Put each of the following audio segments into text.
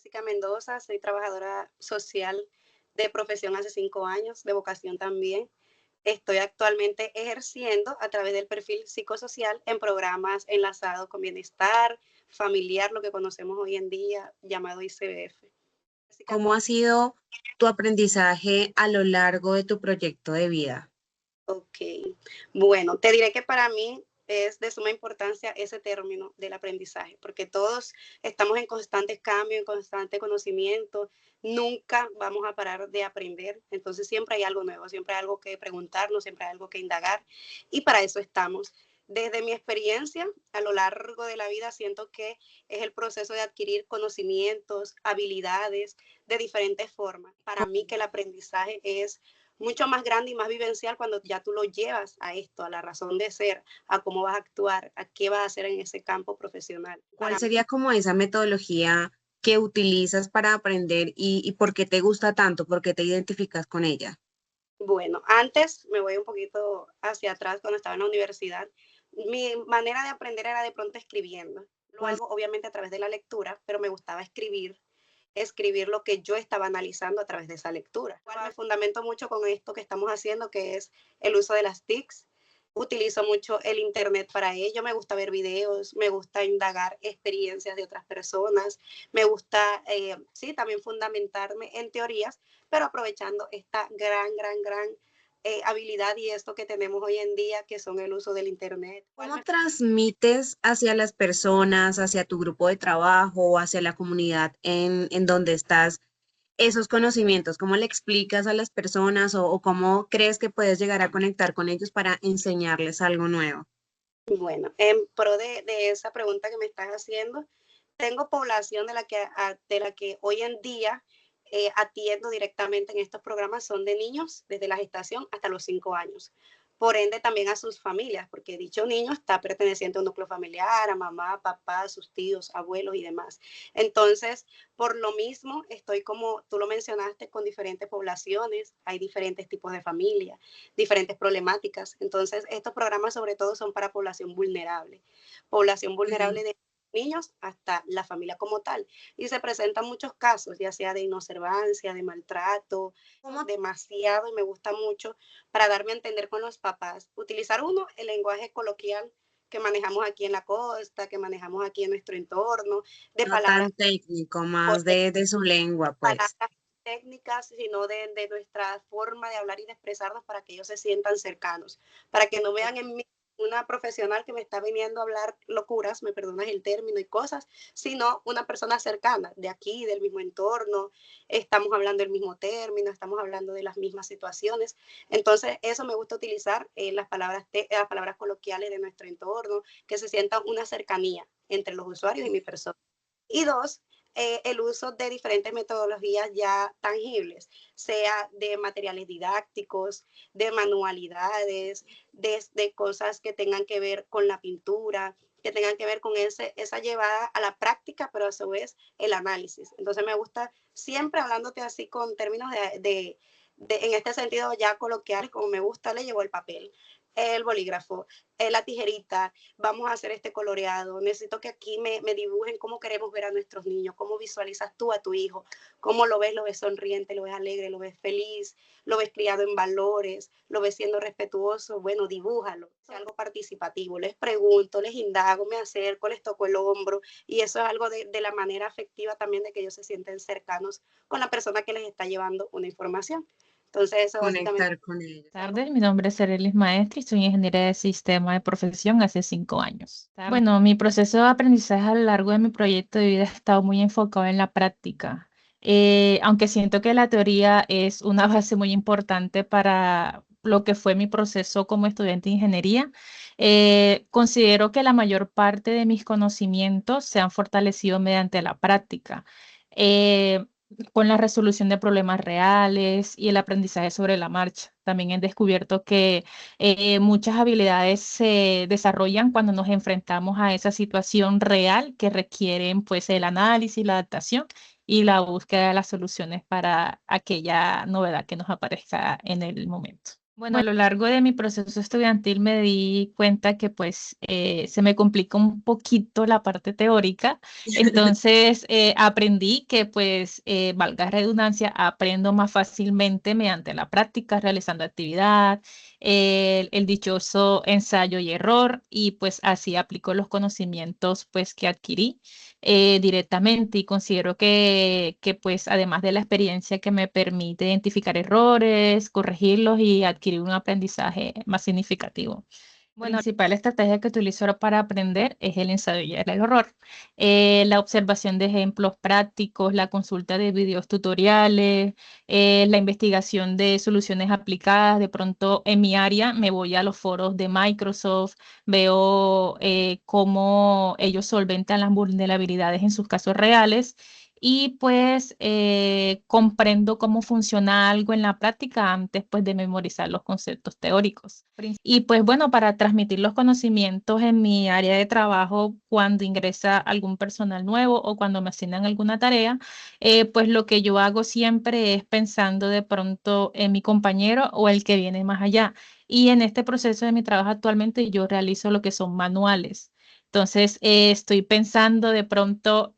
Jessica Mendoza, soy trabajadora social de profesión hace 5 años, de vocación también. Estoy actualmente ejerciendo a través del perfil psicosocial en programas enlazados con bienestar familiar, lo que conocemos hoy en día llamado ICBF. ¿Cómo ha sido tu aprendizaje a lo largo de tu proyecto de vida? Ok, bueno, te diré que para mí es de suma importancia ese término del aprendizaje, porque todos estamos en constante cambio, en constante conocimiento, nunca vamos a parar de aprender, entonces siempre hay algo nuevo, siempre hay algo que preguntarnos, siempre hay algo que indagar y para eso estamos. Desde mi experiencia a lo largo de la vida siento que es el proceso de adquirir conocimientos, habilidades de diferentes formas. Para mí que el aprendizaje es mucho más grande y más vivencial cuando ya tú lo llevas a esto, a la razón de ser, a cómo vas a actuar, a qué vas a hacer en ese campo profesional. ¿Cuál sería como esa metodología que utilizas para aprender y por qué te gusta tanto? ¿Por qué te identificas con ella? Bueno, antes me voy un poquito hacia atrás cuando estaba en la universidad. Mi manera de aprender era de pronto escribiendo. Lo ¿Cuál hago obviamente a través de la lectura, pero me gustaba escribir lo que yo estaba analizando a través de esa lectura. Igual me fundamento mucho con esto que estamos haciendo, que es el uso de las TICs. Utilizo mucho el Internet para ello, me gusta ver videos, me gusta indagar experiencias de otras personas, me gusta, sí, también fundamentarme en teorías, pero aprovechando esta gran habilidad y esto que tenemos hoy en día, que son el uso del Internet. ¿Cómo transmites hacia las personas, hacia tu grupo de trabajo, hacia la comunidad en donde estás esos conocimientos? ¿Cómo le explicas a las personas o cómo crees que puedes llegar a conectar con ellos para enseñarles algo nuevo? Bueno, en pro de esa pregunta que me estás haciendo, tengo población de la que hoy en día atiendo directamente en estos programas, son de niños desde la gestación hasta los 5 años. Por ende, también a sus familias, porque dicho niño está perteneciente a un núcleo familiar, a mamá, papá, sus tíos, abuelos y demás. Entonces, por lo mismo, estoy como tú lo mencionaste, con diferentes poblaciones, hay diferentes tipos de familia, diferentes problemáticas. Entonces, estos programas sobre todo son para población Ujú. vulnerable de niños hasta la familia como tal. Y se presentan muchos casos, ya sea de inobservancia, de maltrato, ¿Cómo demasiado, y me gusta mucho para darme a entender con los papás. Utilizar uno, el lenguaje coloquial que manejamos aquí en la costa, que manejamos aquí en nuestro entorno, de no tan palabras técnico, más correctas, de su lengua, pues? palabras técnicas, sino de nuestra forma de hablar y de expresarnos para que ellos se sientan cercanos, para que no vean en mí una profesional que me está viniendo a hablar locuras, me perdonas el término y cosas, sino una persona cercana, de aquí, del mismo entorno, estamos hablando del mismo término, estamos hablando de las mismas situaciones. Entonces, eso me gusta utilizar, las palabras coloquiales de nuestro entorno, que se sienta una cercanía entre los usuarios y mi persona. Y dos, el uso de diferentes metodologías ya tangibles, sea de materiales didácticos, de manualidades, de cosas que tengan que ver con la pintura, que tengan que ver con esa llevada a la práctica, pero a su vez el análisis. Entonces me gusta siempre hablándote así con términos en este sentido ya coloquial, como me gusta, le llevo el papel, el bolígrafo, la tijerita, vamos a hacer este coloreado, necesito que aquí me dibujen cómo queremos ver a nuestros niños, cómo visualizas tú a tu hijo, cómo lo ves sonriente, lo ves alegre, lo ves feliz, lo ves criado en valores, lo ves siendo respetuoso, bueno, dibújalo, sea algo participativo, les pregunto, les indago, me acerco, les toco el hombro y eso es algo de la manera afectiva también de que ellos se sienten cercanos con la persona que les está llevando una información. Entonces eso básicamente Conectar con ellos. es algo. Tardes, mi nombre es Arelis Maestre y soy ingeniera de sistema de profesión hace 5 años. Bueno, mi proceso de aprendizaje a lo largo de mi proyecto de vida ha estado muy enfocado en la práctica. Aunque siento que la teoría es una base muy importante para lo que fue mi proceso como estudiante de ingeniería, considero que la mayor parte de mis conocimientos se han fortalecido mediante la práctica. Eh, con la resolución de problemas reales y el aprendizaje sobre la marcha. También he descubierto que muchas habilidades se desarrollan cuando nos enfrentamos a esa situación real que requieren pues el análisis, la adaptación y la búsqueda de las soluciones para aquella novedad que nos aparezca en el momento. Bueno, a lo largo de mi proceso estudiantil me di cuenta que pues se me complica un poquito la parte teórica, entonces aprendí que pues, valga redundancia, aprendo más fácilmente mediante la práctica, realizando actividad, el dichoso ensayo y error, y pues así aplico los conocimientos pues que adquirí directamente, y considero que pues además de la experiencia que me permite identificar errores, corregirlos y adquirir un aprendizaje más significativo. Bueno, la principal estrategia que utilizo para aprender es el ensayo y el error. La observación de ejemplos prácticos, la consulta de videos tutoriales, la investigación de soluciones aplicadas. De pronto en mi área me voy a los foros de Microsoft, veo cómo ellos solventan las vulnerabilidades en sus casos reales, y pues comprendo cómo funciona algo en la práctica antes pues de memorizar los conceptos teóricos. Y pues bueno, para transmitir los conocimientos en mi área de trabajo, cuando ingresa algún personal nuevo o cuando me asignan alguna tarea, pues lo que yo hago siempre es pensando de pronto en mi compañero o el que viene más allá. Y en este proceso de mi trabajo actualmente yo realizo lo que son manuales. Entonces, estoy pensando de pronto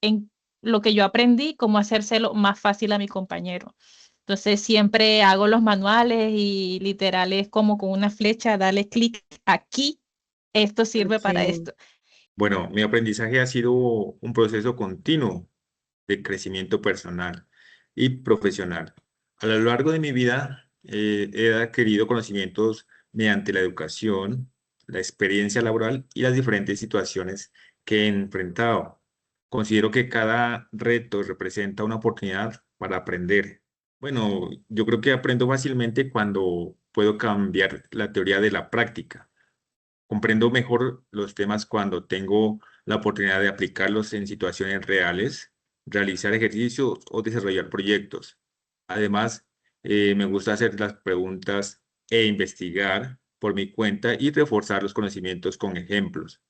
en lo que yo aprendí, cómo hacérselo más fácil a mi compañero. Entonces siempre hago los manuales y literal es como con una flecha, dale clic aquí, esto sirve para Ok. esto. Bueno, mi aprendizaje ha sido un proceso continuo de crecimiento personal y profesional. A lo largo de mi vida he adquirido conocimientos mediante la educación, la experiencia laboral y las diferentes situaciones que he enfrentado. Considero que cada reto representa una oportunidad para aprender. Bueno, yo creo que aprendo fácilmente cuando puedo cambiar la teoría de la práctica. Comprendo mejor los temas cuando tengo la oportunidad de aplicarlos en situaciones reales, realizar ejercicios o desarrollar proyectos. Además, me gusta hacer las preguntas e investigar por mi cuenta y reforzar los conocimientos con ejemplos,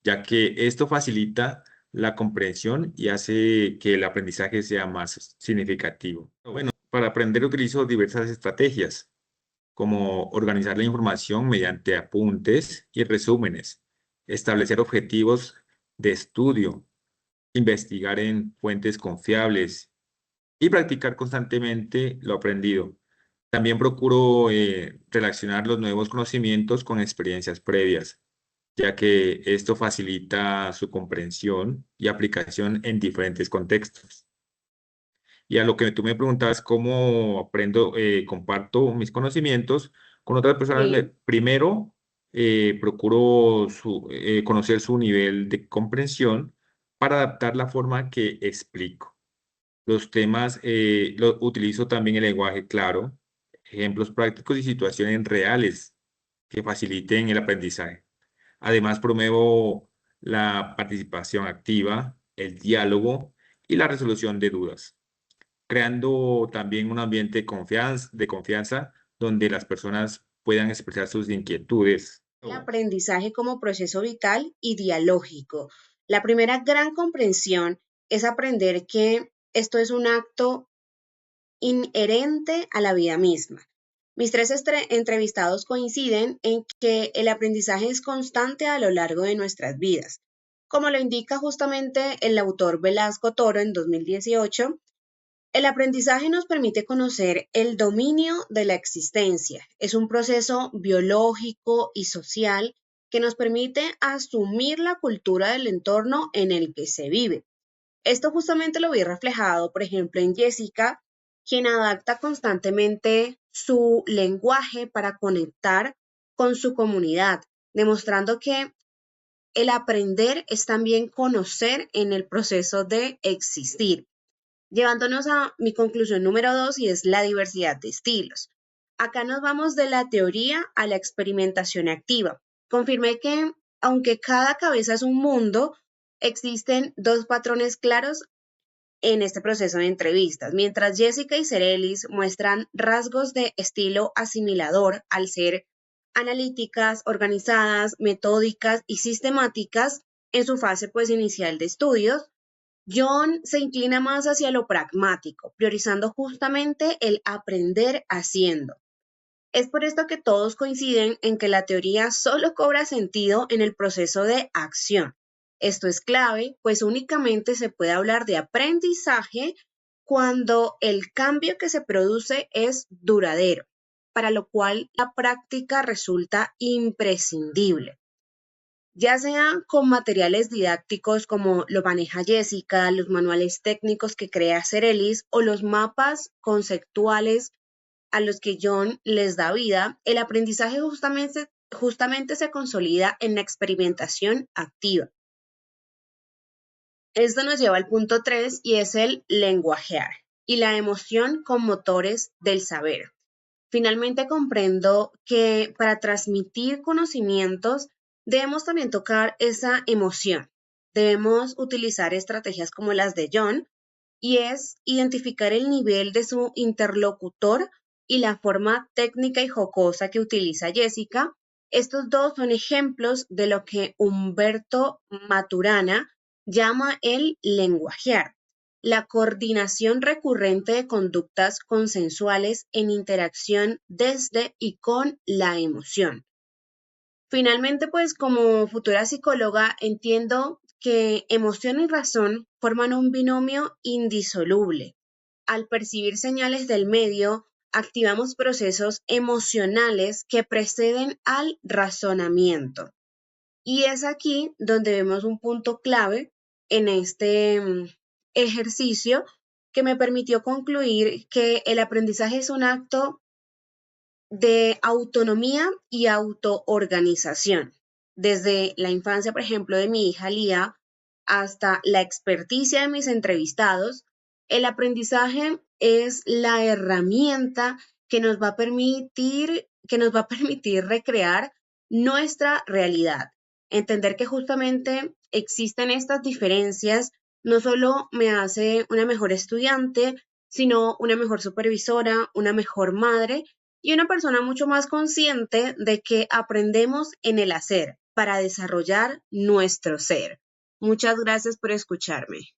ya que esto facilita la comprensión y hace que el aprendizaje sea más significativo. Bueno, para aprender utilizo diversas estrategias como organizar la información mediante apuntes y resúmenes, establecer objetivos de estudio, investigar en fuentes confiables y practicar constantemente lo aprendido. También procuro relacionar los nuevos conocimientos con experiencias previas, ya que esto facilita su comprensión y aplicación en diferentes contextos. Y a lo que tú me preguntabas, cómo aprendo, comparto mis conocimientos con otras personas. Sí. Primero, procuro conocer su nivel de comprensión para adaptar la forma que explico. Los temas, utilizo también el lenguaje claro, ejemplos prácticos y situaciones reales que faciliten el aprendizaje. Además, promuevo la participación activa, el diálogo y la resolución de dudas, creando también un ambiente de confianza donde las personas puedan expresar sus inquietudes. El aprendizaje como proceso vital y dialógico. La primera gran comprensión es aprender que esto es un acto inherente a la vida misma. Mis tres entrevistados coinciden en que el aprendizaje es constante a lo largo de nuestras vidas. Como lo indica justamente el autor Velasco Toro en 2018, el aprendizaje nos permite conocer el dominio de la existencia. Es un proceso biológico y social que nos permite asumir la cultura del entorno en el que se vive. Esto justamente lo vi reflejado, por ejemplo, en Jessica, quien adapta constantemente su lenguaje para conectar con su comunidad, demostrando que el aprender es también conocer en el proceso de existir. Llevándonos a mi conclusión número 2, y es la diversidad de estilos. Acá nos vamos de la teoría a la experimentación activa. Confirmé que, aunque cada cabeza es un mundo, existen dos patrones claros en este proceso de entrevistas. Mientras Jessica y Cerelis muestran rasgos de estilo asimilador al ser analíticas, organizadas, metódicas y sistemáticas en su fase pues inicial de estudios, John se inclina más hacia lo pragmático, priorizando justamente el aprender haciendo. Es por esto que todos coinciden en que la teoría solo cobra sentido en el proceso de acción. Esto es clave, pues únicamente se puede hablar de aprendizaje cuando el cambio que se produce es duradero, para lo cual la práctica resulta imprescindible. Ya sea con materiales didácticos como lo maneja Jessica, los manuales técnicos que crea Cerelis o los mapas conceptuales a los que John les da vida, el aprendizaje justamente se consolida en la experimentación activa. Esto nos lleva al punto 3 y es el lenguajear y la emoción con motores del saber. Finalmente comprendo que para transmitir conocimientos debemos también tocar esa emoción. Debemos utilizar estrategias como las de John y es identificar el nivel de su interlocutor y la forma técnica y jocosa que utiliza Jessica. Estos dos son ejemplos de lo que Humberto Maturana llama el lenguajear, la coordinación recurrente de conductas consensuales en interacción desde y con la emoción. Finalmente, pues como futura psicóloga entiendo que emoción y razón forman un binomio indisoluble. Al percibir señales del medio, activamos procesos emocionales que preceden al razonamiento. Y es aquí donde vemos un punto clave en este ejercicio que me permitió concluir que el aprendizaje es un acto de autonomía y autoorganización. Desde la infancia, por ejemplo, de mi hija Lía, hasta la experticia de mis entrevistados, el aprendizaje es la herramienta que nos va a permitir recrear nuestra realidad. Entender que justamente existen estas diferencias no solo me hace una mejor estudiante, sino una mejor supervisora, una mejor madre y una persona mucho más consciente de que aprendemos en el hacer para desarrollar nuestro ser. Muchas gracias por escucharme.